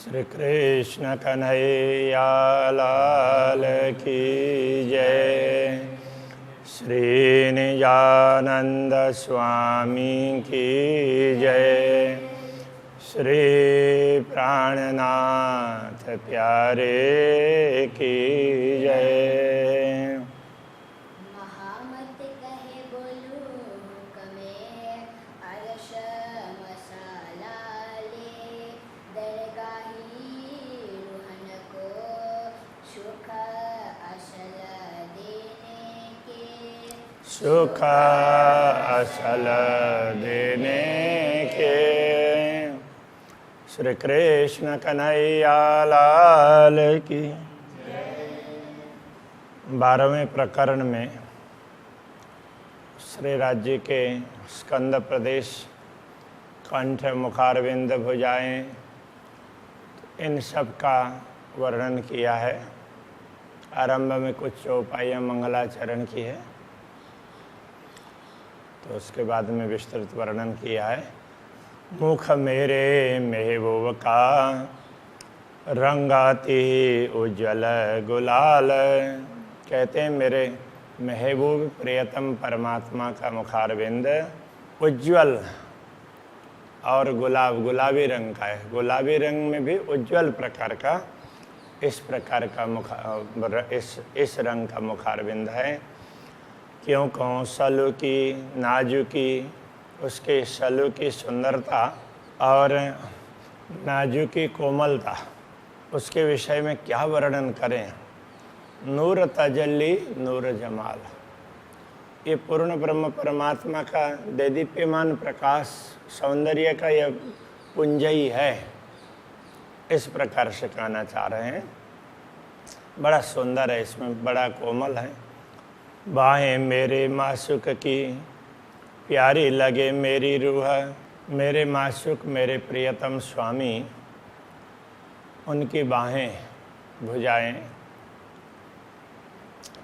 श्री कृष्ण कन्हैया लाल की जय। श्री निजानंद स्वामी की जय। श्री प्राणनाथ प्यारे की जय। महामत कहे बोलू कमे अरश मसाला ले दरगाही रूहन को सुख असल देने के सुख असल देने के। श्री कृष्ण कन्हैया लाल की। 12वें प्रकरण में श्री राज्य के स्कंद प्रदेश, कंठ, मुखारविंद, भुजाएं, इन सब का वर्णन किया है। आरंभ में कुछ चौपाइयाँ मंगलाचरण की है, तो उसके बाद में विस्तृत वर्णन किया है। मुख मेरे महबूब का रंगाती उज्जवल गुलाल। कहते हैं मेरे महबूब प्रियतम परमात्मा का मुखारविंद उज्ज्वल और गुलाबी रंग का है। गुलाबी रंग में भी उज्ज्वल प्रकार का इस प्रकार का इस रंग का मुखारविंद है। क्यों कहूँ सलू की नाजुकी, उसके सलू की सुंदरता और नाजुकी कोमलता, उसके विषय में क्या वर्णन करें। नूर तजल्ली नूर जमाल, ये पूर्ण ब्रह्म परमात्मा का देदीप्यमान प्रकाश सौंदर्य का यह पुंजई है, इस प्रकार से कहना चाह रहे हैं। बड़ा सुंदर है, इसमें बड़ा कोमल है। बाहें मेरे मासूक की प्यारी लगे मेरी रूह। मेरे मासूक मेरे प्रियतम स्वामी, उनकी बाहें भुजाएं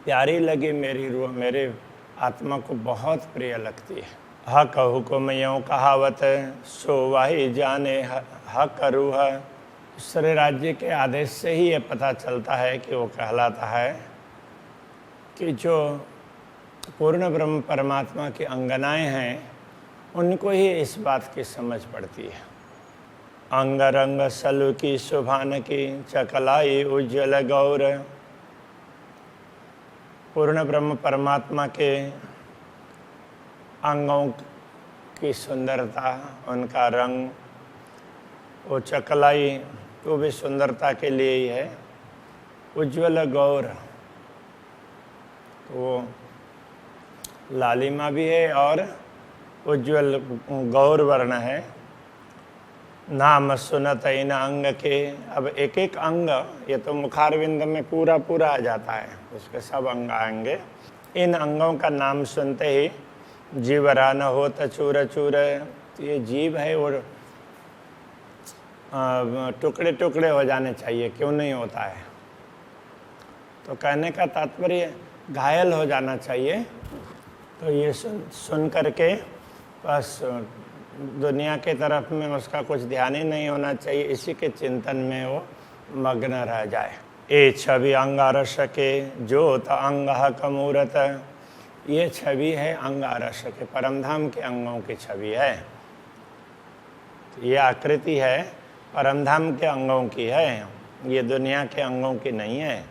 प्यारी लगी मेरी रूह, मेरे आत्मा को बहुत प्रिय लगती है। हक हुक्म यूँ कहावत सो वाही जाने हक रूह। श्री राज्य के आदेश से ही ये पता चलता है कि वो कहलाता है कि जो पूर्ण ब्रह्म परमात्मा की अंगनाएं हैं, उनको ही इस बात की समझ पड़ती है। अंग रंग सलु की सुभान की चकलाई उज्जवल गौर। पूर्ण ब्रह्म परमात्मा के अंगों की सुंदरता, उनका रंग, वो चकलाई वो भी सुंदरता के लिए ही है। उज्ज्वल गौर, वो लालिमा भी है और उज्ज्वल गौर वर्ण है। नाम सुनत इन अंग के। अब एक एक अंग, ये तो मुखारविंद में पूरा पूरा आ जाता है, उसके सब अंग आएंगे। इन अंगों का नाम सुनते ही जीवरा न हो तो चूर चूर। ये जीव है और टुकड़े टुकड़े हो जाने चाहिए, क्यों नहीं होता है। तो कहने का तात्पर्य घायल हो जाना चाहिए। तो ये सुन करके बस दुनिया के तरफ में उसका कुछ ध्यान ही नहीं होना चाहिए, इसी के चिंतन में वो मग्न रह जाए। ए छवि अंगारस के ज्योत अंग कमूरत। ये छवि है अंगारस के, परमधाम के अंगों की छवि है। ये आकृति है परमधाम के अंगों की है, ये दुनिया के अंगों की नहीं है।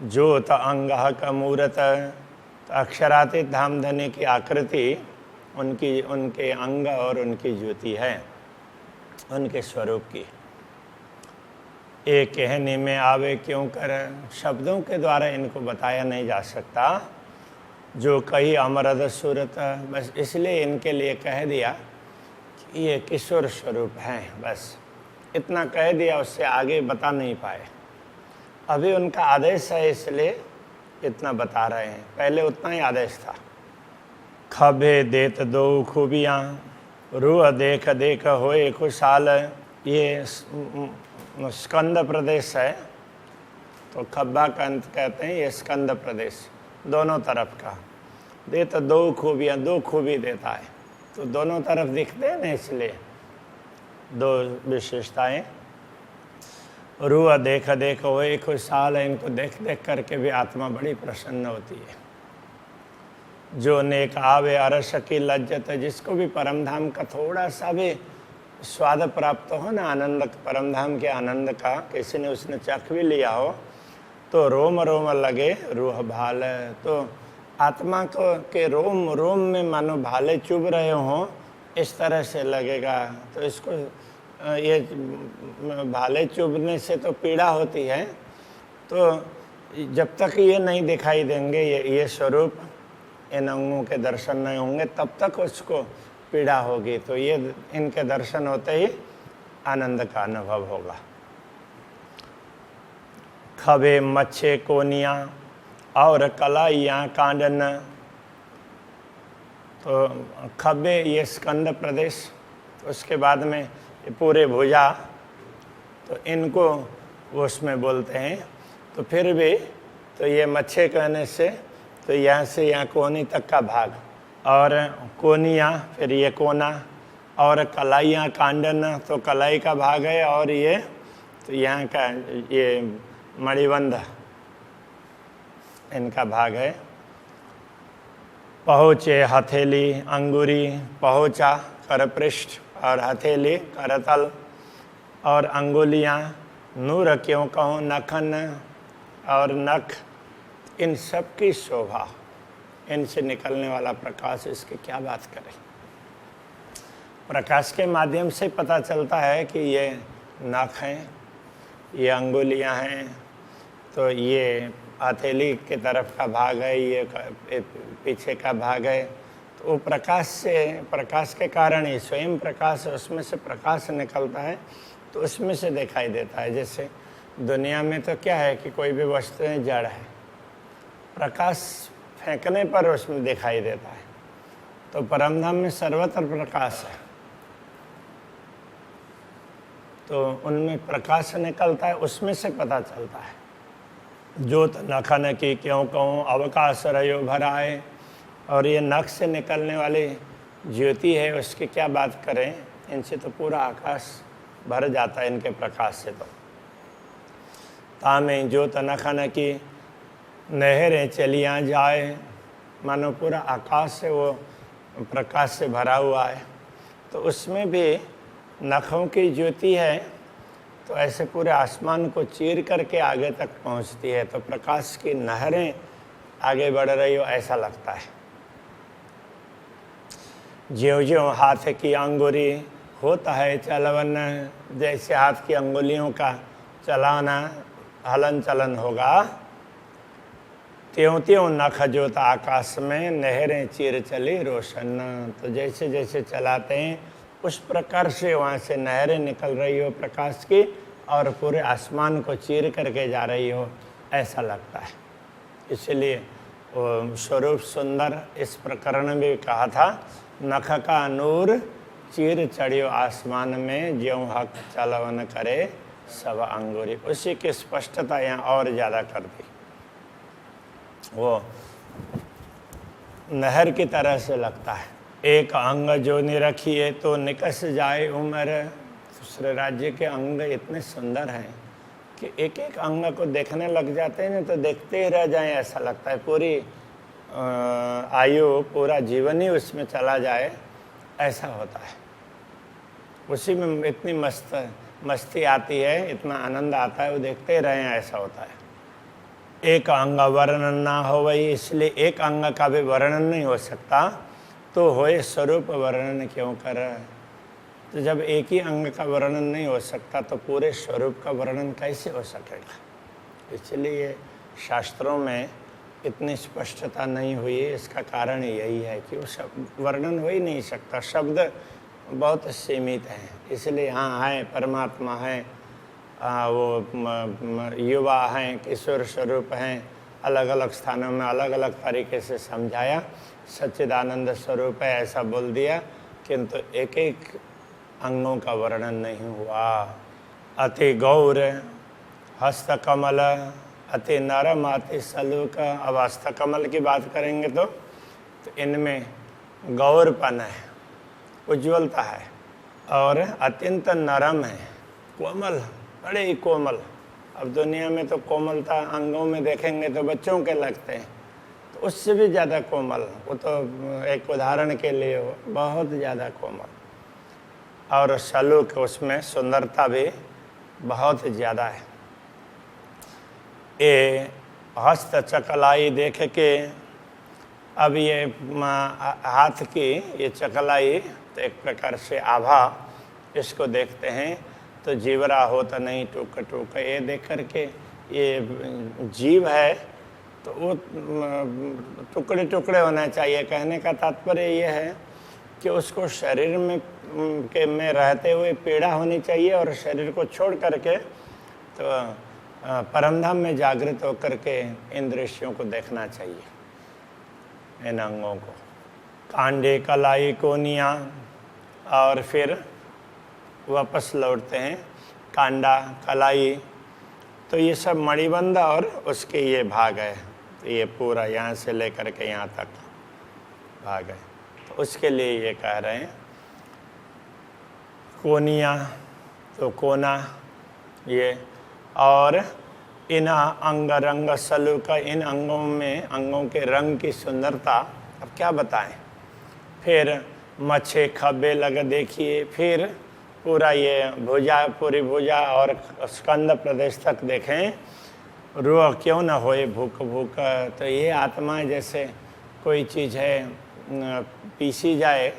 ज्योत अंग कमूरत, अक्षरातीत धाम धनी की आकृति उनके अंग और उनकी ज्योति है, उनके स्वरूप की। एक कहने में आवे क्यों कर, शब्दों के द्वारा इनको बताया नहीं जा सकता। जो कही अमरद सूरत, बस इसलिए इनके लिए कह दिया कि ये किशोर स्वरूप हैं, बस इतना कह दिया, उससे आगे बता नहीं पाए। अभी उनका आदेश है इसलिए इतना बता रहे हैं, पहले उतना ही आदेश था। खबे देत दो खूबियाँ रूह देख देख होए खुशहाल। ये स्कंद प्रदेश है, तो खब्बा का अंत कहते हैं, ये स्कंद प्रदेश दोनों तरफ का। देत दो खूबियाँ, दो खूबी देता है, तो दोनों तरफ दिखते हैं ना, इसलिए दो विशेषताएं। रूह देख देख वही खुशहाल है, इनको देख देख करके भी आत्मा बड़ी प्रसन्न होती है। जो नेक आवे अरस की लज्जत, जिसको भी परमधाम का थोड़ा सा भी स्वाद प्राप्त हो ना, आनंद, परमधाम के आनंद का, किसी ने उसने चख भी लिया हो तो रोम रोम लगे रूह भाल। तो आत्मा को के रोम रोम में मानो भाले चुभ रहे हों, इस तरह से लगेगा। तो इसको ये भाले चुभने से तो पीड़ा होती है, तो जब तक ये नहीं दिखाई देंगे, ये स्वरूप, इन अंगों के दर्शन नहीं होंगे, तब तक उसको पीड़ा होगी। तो ये इनके दर्शन होते ही आनंद का अनुभव होगा। खबे मच्छे कोनियाँ और कलाइयाँ कांडन। तो खबे ये स्कंद प्रदेश, उसके बाद में ये पूरे भुजा, तो इनको वो उसमें बोलते हैं। तो फिर भी तो ये मच्छे कहने से तो यहाँ से यहाँ कोनी तक का भाग, और कोनियाँ फिर ये कोना, और कलाइयाँ कांडन तो कलाई का भाग है, और ये तो यहाँ का ये मणिबंध इनका भाग है। पहुँचे हथेली अंगूरी, पहुँचा करपृष्ठ, और हथेली करतल, और अंगुलियाँ नूर क्यों कहूँ नखन, और नख, इन सब की शोभा, इनसे निकलने वाला प्रकाश, इसकी क्या बात करें। प्रकाश के माध्यम से पता चलता है कि ये नख हैं, ये अंगुलियां हैं, तो ये हथेली के तरफ का भाग है, ये पीछे का भाग है। तो वो प्रकाश से, प्रकाश के कारण ही स्वयं प्रकाश, उसमें से प्रकाश निकलता है, तो उसमें से दिखाई देता है। जैसे दुनिया में तो क्या है कि कोई भी वस्तुएं जड़ है, प्रकाश फेंकने पर उसमें दिखाई देता है। तो परमधाम में सर्वत्र प्रकाश है, तो उनमें प्रकाश निकलता है, उसमें से पता चलता है। ज्योत नखन की क्यों कहूँ अवकाश रयो भराए, और ये नख से निकलने वाली ज्योति है, उसकी क्या बात करें, इनसे तो पूरा आकाश भर जाता है इनके प्रकाश से। तो तामे ज्योत नखन की नहरें चलियाँ जाए, मानो पूरा आकाश से वो प्रकाश से भरा हुआ है। तो उसमें भी नखों की ज्योति है, तो ऐसे पूरे आसमान को चीर करके आगे तक पहुंचती है। तो प्रकाश की नहरें आगे बढ़ रही हो ऐसा लगता है। ज्यों ज्यों हाथ की अंगुली होता है चलवन, जैसे हाथ की अंगुलियों का चलाना हलन चलन होगा, त्यों त्यों नख ज्योत आकाश में नहरें चीर चली रोशन। तो जैसे जैसे चलाते हैं उस प्रकार से वहाँ से नहरें निकल रही हो प्रकाश की, और पूरे आसमान को चीर करके जा रही हो ऐसा लगता है। इसलिए वो स्वरूप सुंदर, इस प्रकरण में भी कहा था, नख का नूर चीर चढ़ियो आसमान में, ज्यों हक चलवन करे सब अंगूरी। उसी की स्पष्टता यहाँ और ज़्यादा कर दी। वो नहर की तरह से लगता है। एक अंग जो निरखिए तो निकस जाए उम्र। दूसरे राज्य के अंग इतने सुंदर हैं कि एक एक अंग को देखने लग जाते हैं ना, तो देखते ही रह जाएं ऐसा लगता है। पूरी आयु, पूरा जीवन ही उसमें चला जाए ऐसा होता है। उसी में इतनी मस्ती आती है, इतना आनंद आता है, वो देखते ही रहें ऐसा होता है। एक अंग वर्णन ना हो वही, इसलिए एक अंग का भी वर्णन नहीं हो सकता, तो होए स्वरूप वर्णन क्यों कर। तो जब एक ही अंग का वर्णन नहीं हो सकता तो पूरे स्वरूप का वर्णन कैसे हो सकेगा। इसलिए शास्त्रों में इतनी स्पष्टता नहीं हुई है। इसका कारण यही है कि वो शब्द वर्णन हो ही नहीं सकता, शब्द बहुत सीमित हैं। इसलिए हाँ है, परमात्मा है, वो युवा हैं, किशोर स्वरूप हैं, अलग अलग स्थानों में अलग अलग तरीके से समझाया। सच्चिदानंद स्वरूप है ऐसा बोल दिया, किंतु एक एक अंगों का वर्णन नहीं हुआ। अति गौर हस्तकमल, अति नरम, अति सलूक। अब हस्तकमल की बात करेंगे तो इनमें गौरपन है, उज्ज्वलता है, और अत्यंत नरम है, कोमल बड़े ही कोमल। अब दुनिया में तो कोमलता अंगों में देखेंगे तो बच्चों के लगते हैं, तो उससे भी ज़्यादा कोमल। वो तो एक उदाहरण के लिए बहुत ज़्यादा कोमल, और सलूक उसमें सुंदरता भी बहुत ज़्यादा है। ये हस्त चकलाई देख के, अब ये हाथ की ये चकलाई तो एक प्रकार से आभा, इसको देखते हैं तो जीवरा होता नहीं टूक टूक, ये देख करके ये जीव है तो वो टुकड़े टुकड़े होना चाहिए। कहने का तात्पर्य ये है कि उसको शरीर में रहते हुए पीड़ा होनी चाहिए, और शरीर को छोड़ करके तो परमधाम में जागृत होकर के इन दृश्यों को देखना चाहिए, इन अंगों को। कांडे कलाई कोनिया, और फिर वापस लौटते हैं। कांडा कलाई तो ये सब मणिबंध और उसके ये भाग है, तो ये पूरा यहाँ से लेकर के यहाँ तक भाग है, तो उसके लिए ये कह रहे हैं। कोनिया तो कोना ये, और इन अंग रंग सलूक, इन अंगों में अंगों के रंग की सुंदरता अब क्या बताएं। फिर मच्छे खब्बे लग देखिए, फिर पूरा ये भुजा, पूरी भुजा और स्कंद प्रदेश तक देखें। रूह क्यों न होए भूख भूख, तो ये आत्मा जैसे कोई चीज़ है पीसी जाए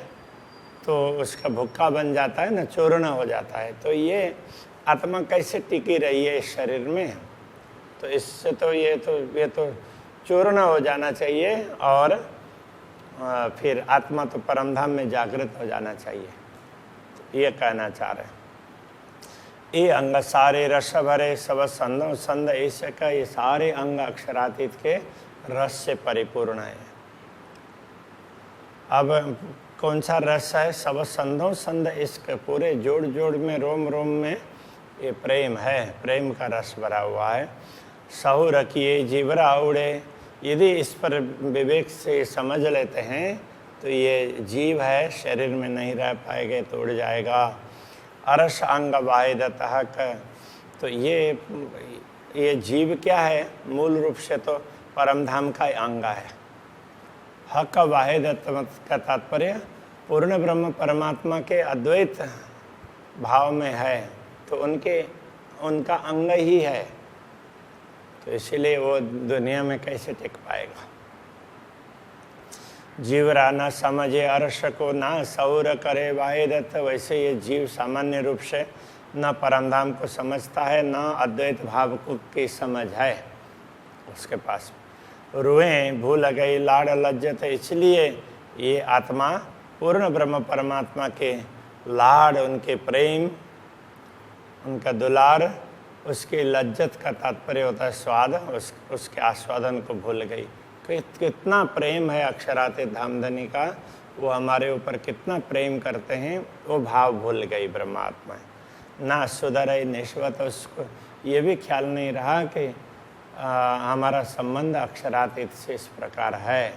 तो उसका भुक्का बन जाता है ना, चूर्ण हो जाता है, तो ये आत्मा कैसे टिकी रही है इस शरीर में। तो इससे तो ये तो चूर्ण हो जाना चाहिए, और फिर आत्मा तो परमधाम में जागृत हो जाना चाहिए, तो ये कहना चाह रहे हैं। ये अंग सारे रस भरे सब संदो संद ऐसे का, ये सारे अंग अक्षरातीत के रस से परिपूर्ण है। अब कौन सा रस है? सब संदो संद, इसके पूरे जोड़ जोड़ में, रोम रोम में ये प्रेम है, प्रेम का रस भरा हुआ है। सहु रखिए जीवरा उड़े, यदि इस पर विवेक से समझ लेते हैं तो ये जीव है, शरीर में नहीं रह पाएगा तो उड़ जाएगा। अरस अंग वाहिदतः, तो ये जीव क्या है? मूल रूप से तो परमधाम का अंग है। हक वाहिदत का तात्पर्य पूर्ण ब्रह्म परमात्मा के अद्वैत भाव में है, तो उनका अंग ही है, तो इसीलिए वो दुनिया में कैसे टिक पाएगा। जीवरा न समझे अर्श को, ना सौर करे वाहिदत्त, वैसे ये जीव सामान्य रूप से न परमधाम को समझता है, न अद्वैत भाव को की समझ है उसके पास। रुएं भूल गई लाड़ लज्जत, इसलिए ये आत्मा पूर्ण ब्रह्म परमात्मा के लाड़, उनके प्रेम, उनका दुलार, उसकी लज्जत का तात्पर्य होता है स्वाद, उसके आस्वादन को भूल गई। कितना प्रेम है अक्षरातीत धामधनी का, वो हमारे ऊपर कितना प्रेम करते हैं, वो भाव भूल गई ब्रह्मात्मा। ना सुधर निश्वत, उसको ये भी ख्याल नहीं रहा कि हमारा संबंध अक्षरातीत से इस प्रकार है,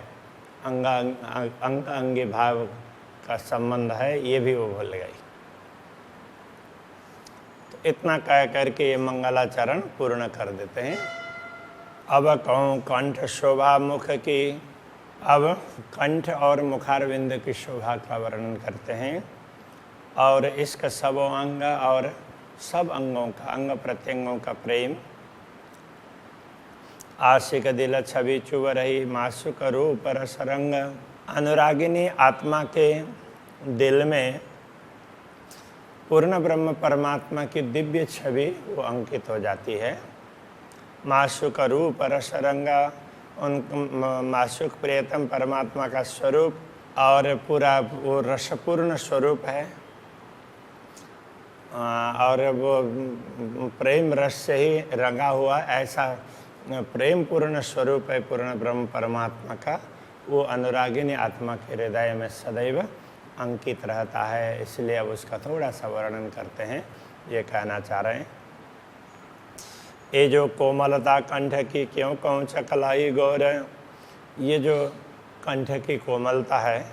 अंग अंगी भाव का संबंध है, ये भी वो भूल गई। तो इतना कह करके ये मंगलाचरण पूर्ण कर देते हैं। अब कहूँ कंठ शोभा मुख की, अब कंठ और मुखारविंद की शोभा का वर्णन करते हैं, और इसका सबों अंग और सब अंगों का, अंग प्रत्यंगों का प्रेम। आशिक दिल छवि चुभ रही मासुक रूप रस रंग, अनुरागिनी आत्मा के दिल में पूर्ण ब्रह्म परमात्मा की दिव्य छवि वो अंकित हो जाती है। मासुक रूप रस रंगा, उन मासुक प्रियतम परमात्मा का स्वरूप, और पूरा वो रसपूर्ण स्वरूप है, और वो प्रेम रस से ही रंगा हुआ ऐसा प्रेम पूर्ण स्वरूप है पूर्ण ब्रह्म परमात्मा का। वो अनुरागिनी आत्मा के हृदय में सदैव अंकित रहता है, इसलिए अब उसका थोड़ा सा वर्णन करते हैं। ये कहना चाह रहे हैं, ये जो कोमलता कंठ की क्यों कहूँ चकलाई गौर, ये जो कंठ की कोमलता है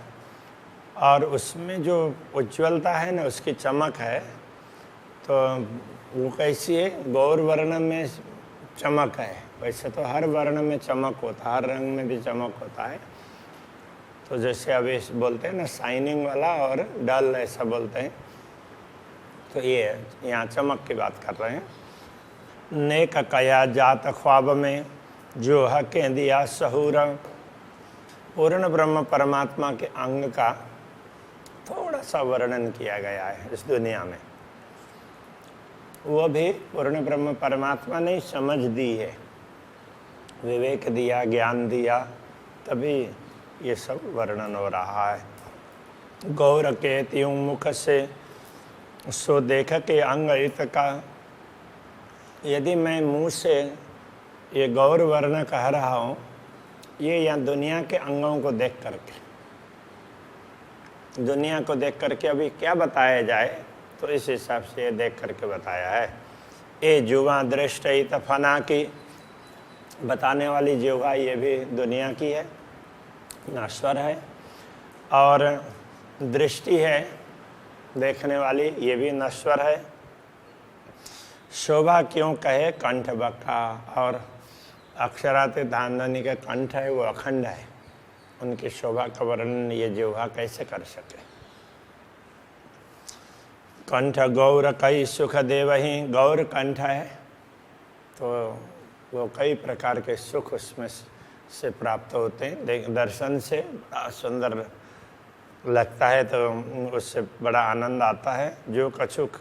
और उसमें जो उज्ज्वलता है ना, उसकी चमक है, तो वो कैसी है? गौर वर्ण में चमक है। वैसे तो हर वर्ण में चमक होता है, हर रंग में भी चमक होता है। तो जैसे अभी बोलते हैं ना शाइनिंग वाला और डल, ऐसा बोलते हैं। तो ये यहाँ चमक की बात कर रहे हैं। नेक कया जात ख्वाब में जो हक दिया सहूर। पूर्ण ब्रह्म परमात्मा के अंग का थोड़ा सा वर्णन किया गया है इस दुनिया में। वो भी पूर्ण ब्रह्म परमात्मा ने समझ दी है, विवेक दिया, ज्ञान दिया, तभी ये सब वर्णन हो रहा है। गौर के त्यों मुख से सो देख के अंग इत का। यदि मैं मुंह से ये गौर वर्ण कह रहा हूँ, ये यहाँ दुनिया के अंगों को देख करके, दुनिया को देख करके अभी क्या बताया जाए, तो इस हिसाब से ये देख करके बताया है। ए जुवा दृष्ट तफना की, बताने वाली जुवा ये भी दुनिया की है, नश्वर है। और दृष्टि है देखने वाली, ये भी नश्वर है। शोभा क्यों कहे कंठ बका, और अक्षराते धांधनी का कंठ है वो अखंड है, उनकी शोभा का वर्णन ये जिह्वा कैसे कर सके। कंठ गौर कई सुख देवही, गौर कंठ है तो वो कई प्रकार के सुख उसमें से प्राप्त होते हैं। दर्शन से बड़ा सुंदर लगता है तो उससे बड़ा आनंद आता है। जो कछुक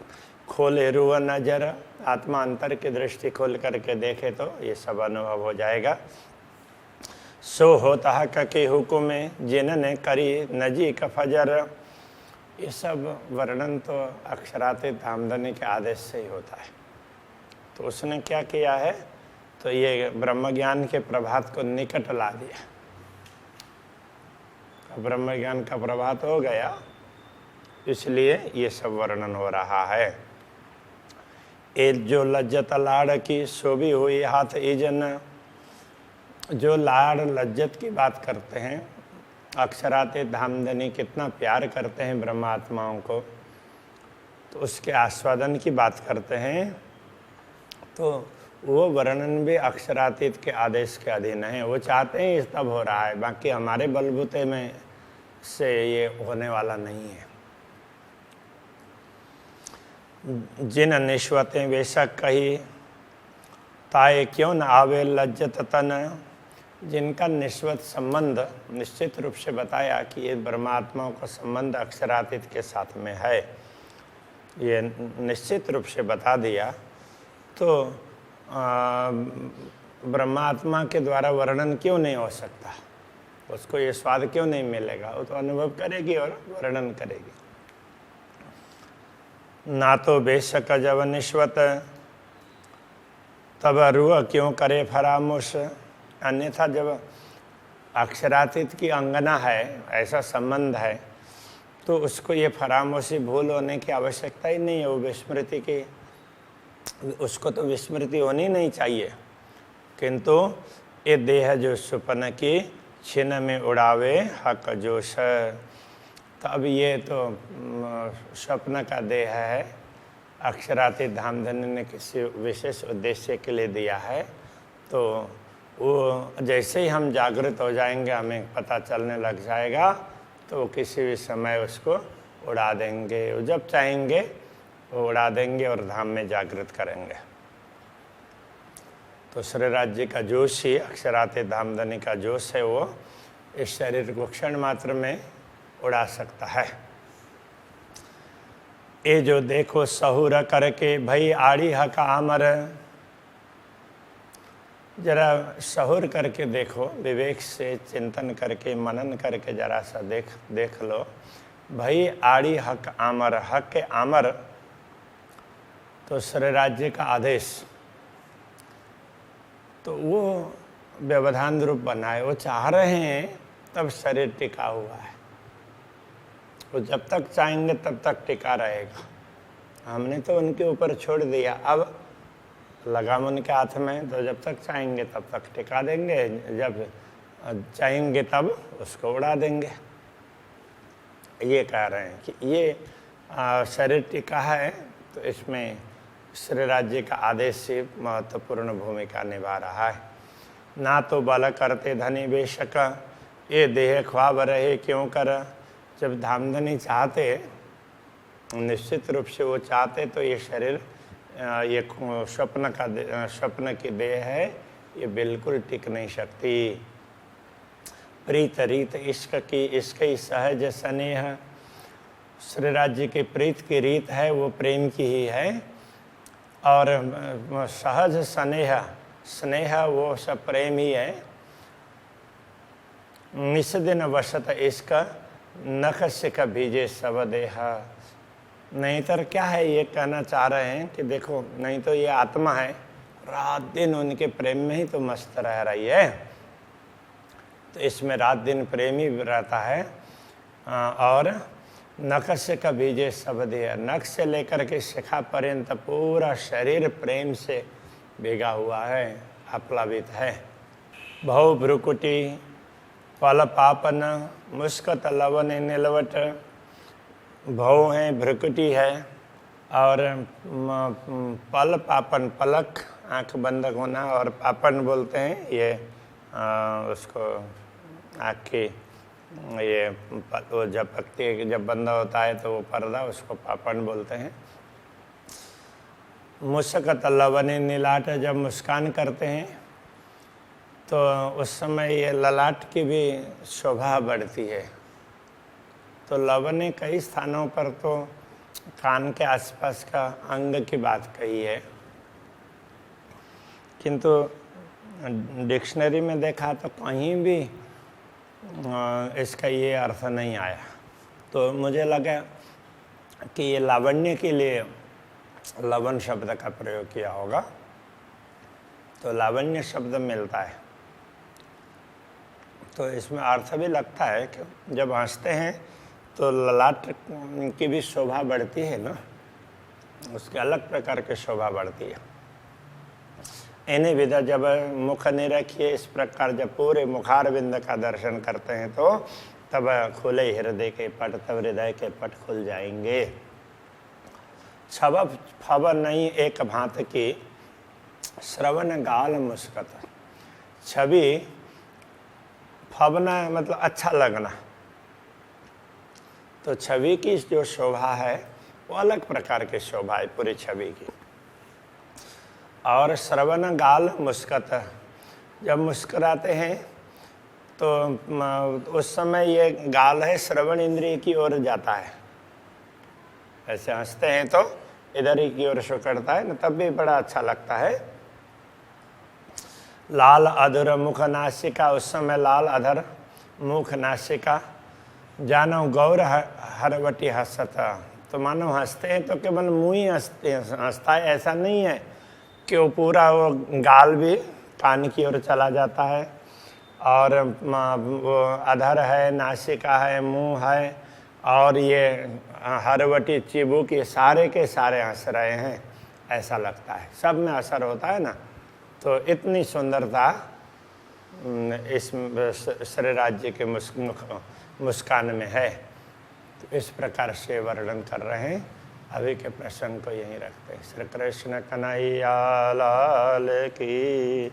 खोले रुआ नजर, आत्मा अंतर की दृष्टि खोल करके देखे तो ये सब अनुभव हो जाएगा। सो होता हक के हुक्म जिन्होंने करी नजी का फजर। ये सब वर्णन तो अक्षराते धामधनी के आदेश से ही होता है। तो उसने क्या किया है, तो ये ब्रह्म ज्ञान के प्रभात को निकट ला दिया। ब्रह्म ज्ञान का प्रभात हो गया, इसलिए ये सब वर्णन हो रहा है। ए जो लज्जत लाड़ की सो भी हुई हाथ ईजन। जो लाड़ लज्जत की बात करते हैं, अक्षराते धामधनी कितना प्यार करते हैं ब्रह्मात्माओं को, तो उसके आस्वादन की बात करते हैं, तो वो वर्णन भी अक्षरातीत के आदेश के अधीन है। वो चाहते हैं तब हो रहा है, बाकी हमारे बलबूते में से ये होने वाला नहीं है। जिन निश्वतें बेशक कही ताए क्यों न आवे लज्जत तन। जिनका निश्वत संबंध निश्चित रूप से बताया कि ये ब्रह्मात्माओं का संबंध अक्षरातीत के साथ में है, ये निश्चित रूप से बता दिया, तो ब्रह्मात्मा के द्वारा वर्णन क्यों नहीं हो सकता, उसको ये स्वाद क्यों नहीं मिलेगा। वो तो अनुभव करेगी और वर्णन करेगी। ना तो बेशक जब निश्वत तब रूह क्यों करे फरामोश। अन्यथा जब अक्षरातीत की अंगना है, ऐसा संबंध है, तो उसको ये फरामोशी भूल होने की आवश्यकता ही नहीं है। वो विस्मृति की, उसको तो विस्मृति होनी नहीं चाहिए। किंतु ये देह जो सुपन की छिन में उड़ावे हक जोश। तो अब ये तो स्वप्न का देह है, अक्षरातीत धामधनी ने किसी विशेष उद्देश्य के लिए दिया है। तो वो जैसे ही हम जागृत हो जाएंगे, हमें पता चलने लग जाएगा, तो किसी भी समय उसको उड़ा देंगे। वो जब चाहेंगे वो उड़ा देंगे और धाम में जागृत करेंगे। तो श्री राज्य का जोश ही अक्षरातीत धामधनी का जोश है, वो इस शरीर को क्षण मात्र में उड़ा सकता है। ये जो देखो सहूर करके भई आड़ी हक आमर। जरा सहूर करके देखो, विवेक से चिंतन करके मनन करके जरा सा देख लो। भई आड़ी हक आमर, हक के आमर तो श्री राज्य का आदेश, तो वो व्यवधान रूप बना है। वो चाह रहे हैं तब शरीर टिका हुआ है, वो जब तक चाहेंगे तब तक टिका रहेगा। हमने तो उनके ऊपर छोड़ दिया, अब लगाम उनके हाथ में, तो जब तक चाहेंगे तब तक टिका देंगे, जब चाहेंगे तब उसको उड़ा देंगे। ये कह रहे हैं कि ये शरीर टिका है, तो इसमें श्री राज्य का आदेश से महत्वपूर्ण भूमिका निभा रहा है। ना तो बल करते धनी बेशक, ये देह ख्वाब रहे क्यों कर। जब धामधनी चाहते, निश्चित रूप से वो चाहते तो ये शरीर, ये स्वप्न की देह है, ये बिल्कुल टिक नहीं सकती। प्रीत रीत इश्क की, इश्क ही सहज स्नेह। श्री राज्य की प्रीत की रीत है वो प्रेम की ही है, और सहज स्नेह, स्नेह वो सब प्रेम ही है। निस्दिन वसत इश्क, नख सिख भीजे सब देह। नहीं तो क्या है, ये कहना चाह रहे हैं कि देखो, नहीं तो ये आत्मा है, रात दिन उनके प्रेम में ही तो मस्त रह रही है। तो इसमें रात दिन प्रेम ही रहता है। और नख से का बीजे सब दिया, नख से लेकर के शिखा पर्यंत पूरा शरीर प्रेम से भीगा हुआ है, आप्लावित है। भव भ्रुकुटी पल पापन, मुस्कत लवन नीलवट। भव है, भ्रुकुटी है, और पल पापन, पलक आंख बंद होना, और पापन बोलते हैं ये उसको आँख की, ये वो जब पकती है, जब बंद होता है तो वो पर्दा, उसको पापन बोलते हैं। मुस्कत लवनी नीलाट, जब मुस्कान करते हैं तो उस समय ये ललाट की भी शोभा बढ़ती है। तो लवने कई स्थानों पर तो कान के आसपास का अंग की बात कही है, किंतु डिक्शनरी में देखा तो कहीं भी इसका ये अर्थ नहीं आया। तो मुझे लगा कि ये लावण्य के लिए लवन शब्द का प्रयोग किया होगा, तो लावण्य शब्द मिलता है। तो इसमें अर्थ भी लगता है कि जब हंसते हैं तो ललाट की भी शोभा बढ़ती है ना, उसके अलग प्रकार की शोभा बढ़ती है। इन्हीं विधा जब मुख निरखिए, इस प्रकार जब पूरे मुखारविंद का दर्शन करते हैं तो तब खुले हृदय के पट, तब हृदय के पट खुल जाएंगे। छब फब नहीं एक भांत की, श्रवण गाल मुस्कत। छवि, फबना मतलब अच्छा लगना, तो छवि की जो शोभा है वो अलग प्रकार की शोभा है पूरी छवि की। और श्रवण गाल मुस्कत, जब मुस्कुराते हैं तो उस समय ये गाल है श्रवण इंद्रिय की ओर जाता है। ऐसे हंसते हैं तो इधर ही की ओर शो करता है ना, तब भी बड़ा अच्छा लगता है। लाल अधर मुख नासिका, उस समय लाल अधर मुख नासिका। जानो गौर हरवटी हंसता, तो मानो हंसते हैं तो केवल मुँह ही हंसता है, ऐसा नहीं है कि वो पूरा वो गाल भी कान की ओर चला जाता है, और वो अधर है, नासिका है, मुंह है, और ये हरवटी चिबुक, ये सारे के सारे हंस रहे हैं, ऐसा लगता है। सब में असर होता है ना। तो इतनी सुंदरता इस श्री राज्य के मुस्कान में है। तो इस प्रकार से वर्णन कर रहे हैं। अभी के प्रसंग को यहीं रखते हैं। श्री कृष्ण कन्हैया लाल की।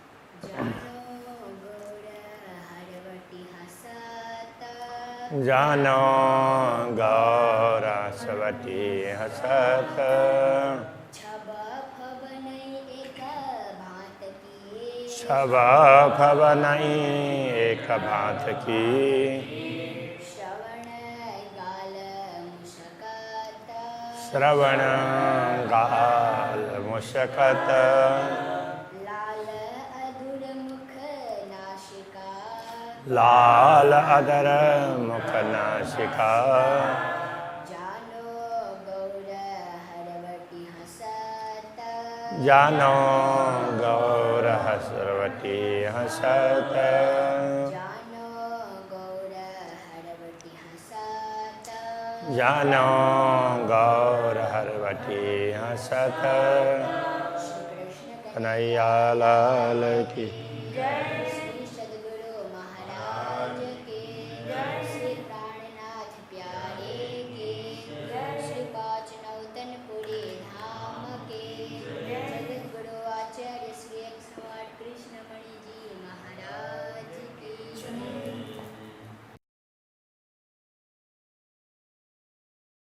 जानो गौर हरवटी हंसत, छब फब नहीं एक भांत की, श्रवण गाल मुस्कत। लाल अधर मुख नासिका, जानो गौर हरवटी हंसत, जानो गौर हरवटी हंसत। कन्हैया लाल की।